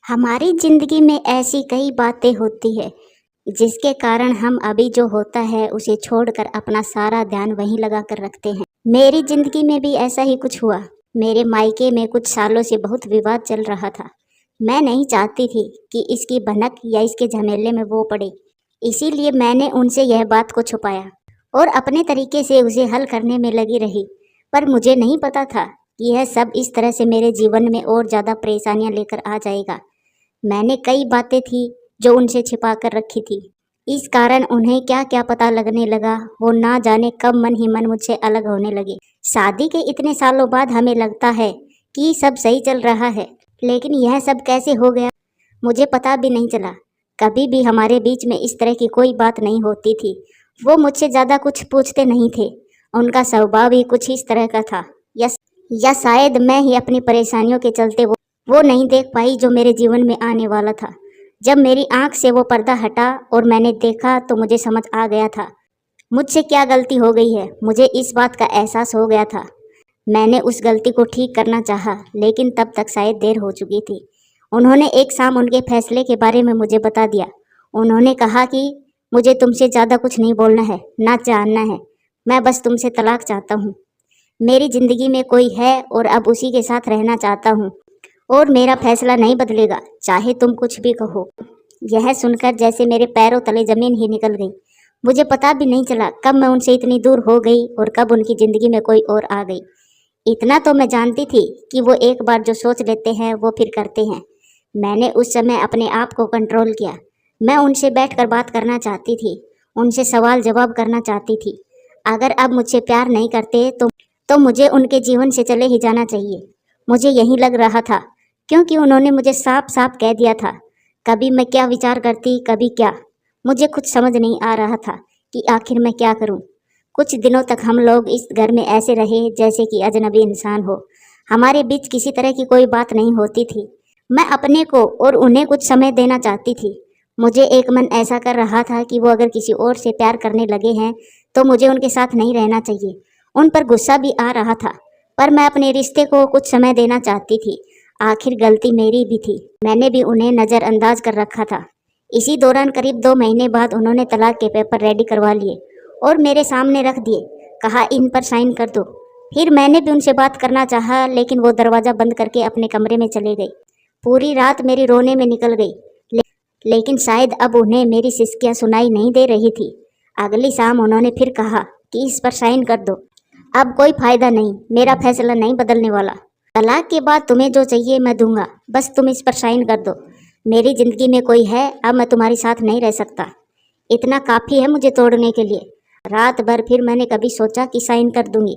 हमारी ज़िंदगी में ऐसी कई बातें होती है जिसके कारण हम अभी जो होता है उसे छोड़कर अपना सारा ध्यान वहीं लगा कर रखते हैं। मेरी ज़िंदगी में भी ऐसा ही कुछ हुआ। मेरे मायके में कुछ सालों से बहुत विवाद चल रहा था। मैं नहीं चाहती थी कि इसकी भनक या इसके झमेले में वो पड़े, इसीलिए मैंने उनसे यह बात को छुपाया और अपने तरीके से उसे हल करने में लगी रही। पर मुझे नहीं पता था कि यह सब इस तरह से मेरे जीवन में और ज़्यादा परेशानियां लेकर आ जाएगा। मैंने कई बातें थी जो उनसे छिपा कर रखी थी। इस कारण उन्हें क्या क्या पता लगने लगा, वो ना जाने कब मन ही मन मुझसे अलग होने लगे। शादी के इतने सालों बाद हमें लगता है कि सब सही चल रहा है, लेकिन यह सब कैसे हो गया मुझे पता भी नहीं चला। कभी भी हमारे बीच में इस तरह की कोई बात नहीं होती थी। वो मुझसे ज़्यादा कुछ पूछते नहीं थे। उनका स्वभाव ही कुछ इस तरह का था, या शायद मैं ही अपनी परेशानियों के चलते वो नहीं देख पाई जो मेरे जीवन में आने वाला था। जब मेरी आंख से वो पर्दा हटा और मैंने देखा तो मुझे समझ आ गया था मुझसे क्या गलती हो गई है। मुझे इस बात का एहसास हो गया था। मैंने उस गलती को ठीक करना चाहा, लेकिन तब तक शायद देर हो चुकी थी। उन्होंने एक शाम उनके फैसले के बारे में मुझे बता दिया। उन्होंने कहा कि मुझे तुमसे ज़्यादा कुछ नहीं बोलना है, ना जानना है। मैं बस तुमसे तलाक चाहता हूँ। मेरी ज़िंदगी में कोई है और अब उसी के साथ रहना चाहता हूँ और मेरा फैसला नहीं बदलेगा, चाहे तुम कुछ भी कहो। यह सुनकर जैसे मेरे पैरों तले जमीन ही निकल गई। मुझे पता भी नहीं चला कब मैं उनसे इतनी दूर हो गई और कब उनकी ज़िंदगी में कोई और आ गई। इतना तो मैं जानती थी कि वो एक बार जो सोच लेते हैं वो फिर करते हैं। मैंने उस समय अपने आप को कंट्रोल किया। मैं उनसे बैठकर बात करना चाहती थी, उनसे सवाल जवाब करना चाहती थी। अगर अब मुझसे प्यार नहीं करते तो मुझे उनके जीवन से चले ही जाना चाहिए। मुझे यही लग रहा था, क्योंकि उन्होंने मुझे साफ साफ कह दिया था। कभी मैं क्या विचार करती, कभी क्या। मुझे कुछ समझ नहीं आ रहा था कि आखिर मैं क्या करूं। कुछ दिनों तक हम लोग इस घर में ऐसे रहे जैसे कि अजनबी इंसान हो। हमारे बीच किसी तरह की कोई बात नहीं होती थी। मैं अपने को और उन्हें कुछ समय देना चाहती थी। मुझे एक मन ऐसा कर रहा था कि वो अगर किसी और से प्यार करने लगे हैं तो मुझे उनके साथ नहीं रहना चाहिए। उन पर गुस्सा भी आ रहा था, पर मैं अपने रिश्ते को कुछ समय देना चाहती थी। आखिर गलती मेरी भी थी, मैंने भी उन्हें नज़रअंदाज कर रखा था। इसी दौरान करीब 2 महीने बाद उन्होंने तलाक के पेपर रेडी करवा लिए और मेरे सामने रख दिए। कहा इन पर साइन कर दो। फिर मैंने भी उनसे बात करना चाहा, लेकिन वो दरवाज़ा बंद करके अपने कमरे में चले गई। पूरी रात मेरी रोने में निकल गई, लेकिन शायद अब उन्हें मेरी सिसकियाँ सुनाई नहीं दे रही थी। अगली शाम उन्होंने फिर कहा कि इस पर साइन कर दो। अब कोई फायदा नहीं, मेरा फैसला नहीं बदलने वाला। तलाक के बाद तुम्हें जो चाहिए मैं दूंगा, बस तुम इस पर साइन कर दो। मेरी ज़िंदगी में कोई है, अब मैं तुम्हारे साथ नहीं रह सकता। इतना काफ़ी है मुझे तोड़ने के लिए। रात भर फिर मैंने कभी सोचा कि साइन कर दूंगी,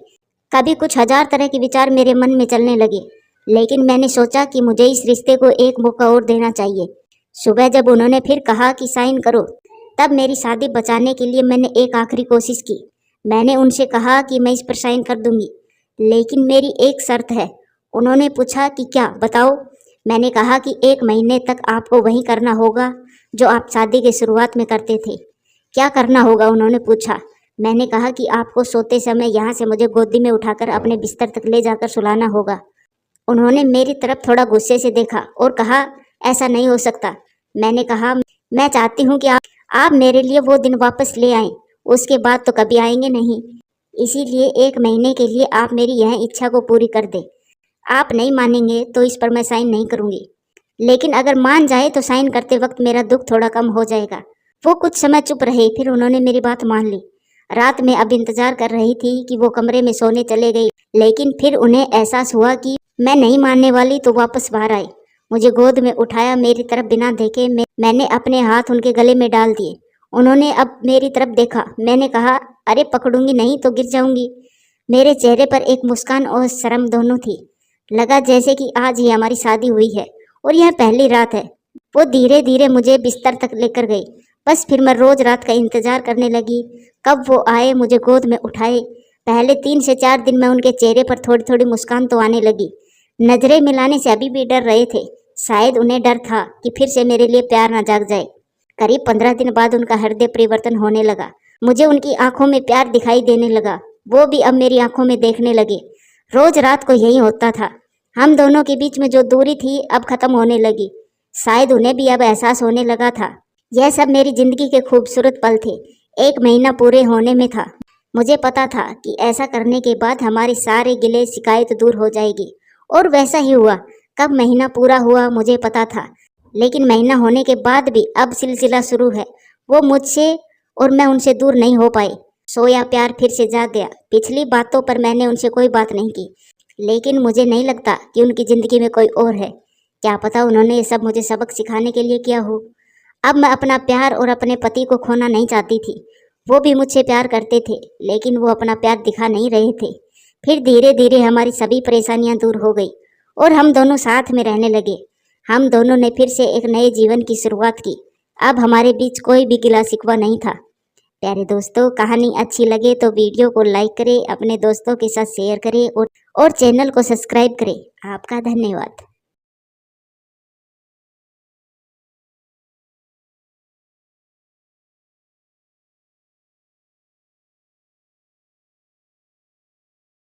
कभी कुछ हजार तरह के विचार मेरे मन में चलने लगे, लेकिन मैंने सोचा कि मुझे इस रिश्ते को एक मौका और देना चाहिए। सुबह जब उन्होंने फिर कहा कि साइन करो, तब मेरी शादी बचाने के लिए मैंने एक आखिरी कोशिश की। मैंने उनसे कहा कि मैं इस पर साइन कर दूंगी, लेकिन मेरी एक शर्त है। उन्होंने पूछा कि क्या, बताओ। मैंने कहा कि 1 महीने तक आपको वही करना होगा जो आप शादी के शुरुआत में करते थे। क्या करना होगा, उन्होंने पूछा। मैंने कहा कि आपको सोते समय यहाँ से मुझे गोदी में उठाकर अपने बिस्तर तक ले जाकर सुलाना होगा। उन्होंने मेरी तरफ थोड़ा गुस्से से देखा और कहा ऐसा नहीं हो सकता। मैंने कहा मैं चाहती हूँ कि आप मेरे लिए वो दिन वापस ले आएं, उसके बाद तो कभी आएंगे नहीं। इसीलिए 1 महीने के लिए आप मेरी यह इच्छा को पूरी कर दें। आप नहीं मानेंगे तो इस पर मैं साइन नहीं करूँगी, लेकिन अगर मान जाए तो साइन करते वक्त मेरा दुख थोड़ा कम हो जाएगा। वो कुछ समय चुप रहे, फिर उन्होंने मेरी बात मान ली। रात में अब इंतजार कर रही थी कि वो कमरे में सोने चले गए, लेकिन फिर उन्हें एहसास हुआ कि मैं नहीं मानने वाली तो वापस बाहर आए। मुझे गोद में उठाया, मेरी तरफ बिना देखे मैंने अपने हाथ उनके गले में डाल दिए। उन्होंने अब मेरी तरफ देखा। मैंने कहा अरे पकड़ूंगी नहीं तो गिर जाऊंगी। मेरे चेहरे पर एक मुस्कान और शर्म दोनों थी। लगा जैसे कि आज ही हमारी शादी हुई है और यह पहली रात है। वो धीरे धीरे मुझे बिस्तर तक लेकर गई। बस फिर मैं रोज रात का इंतजार करने लगी कब वो आए, मुझे गोद में उठाए। पहले 3 से 4 दिन में उनके चेहरे पर थोड़ी थोड़ी मुस्कान तो आने लगी। नजरें मिलाने से अभी भी डर रहे थे। शायद उन्हें डर था कि फिर से मेरे लिए प्यार ना जाग जाए। करीब 15 दिन बाद उनका हृदय परिवर्तन होने लगा। मुझे उनकी आंखों में प्यार दिखाई देने लगा। वो भी अब मेरी आंखों में देखने लगे। रोज रात को यही होता था। हम दोनों के बीच में जो दूरी थी अब खत्म होने लगी। शायद उन्हें भी अब एहसास होने लगा था। यह सब मेरी जिंदगी के खूबसूरत पल थे। 1 महीना पूरे होने में था। मुझे पता था कि ऐसा करने के बाद हमारी सारे गिले शिकायत दूर हो जाएगी, और वैसा ही हुआ। कब महीना पूरा हुआ मुझे पता था, लेकिन महीना होने के बाद भी अब सिलसिला शुरू है। वो मुझसे और मैं उनसे दूर नहीं हो पाए। सोया प्यार फिर से जाग गया। पिछली बातों पर मैंने उनसे कोई बात नहीं की, लेकिन मुझे नहीं लगता कि उनकी ज़िंदगी में कोई और है। क्या पता उन्होंने ये सब मुझे सबक सिखाने के लिए किया हो। अब मैं अपना प्यार और अपने पति को खोना नहीं चाहती थी। वो भी मुझसे प्यार करते थे, लेकिन वो अपना प्यार दिखा नहीं रहे थे। फिर धीरे धीरे हमारी सभी परेशानियां दूर हो गई और हम दोनों साथ में रहने लगे। हम दोनों ने फिर से एक नए जीवन की शुरुआत की। अब हमारे बीच कोई भी गिला शिकवा नहीं था। प्यारे दोस्तों, कहानी अच्छी लगे तो वीडियो को लाइक करें, अपने दोस्तों के साथ शेयर करें और चैनल को सब्सक्राइब करें। आपका धन्यवाद।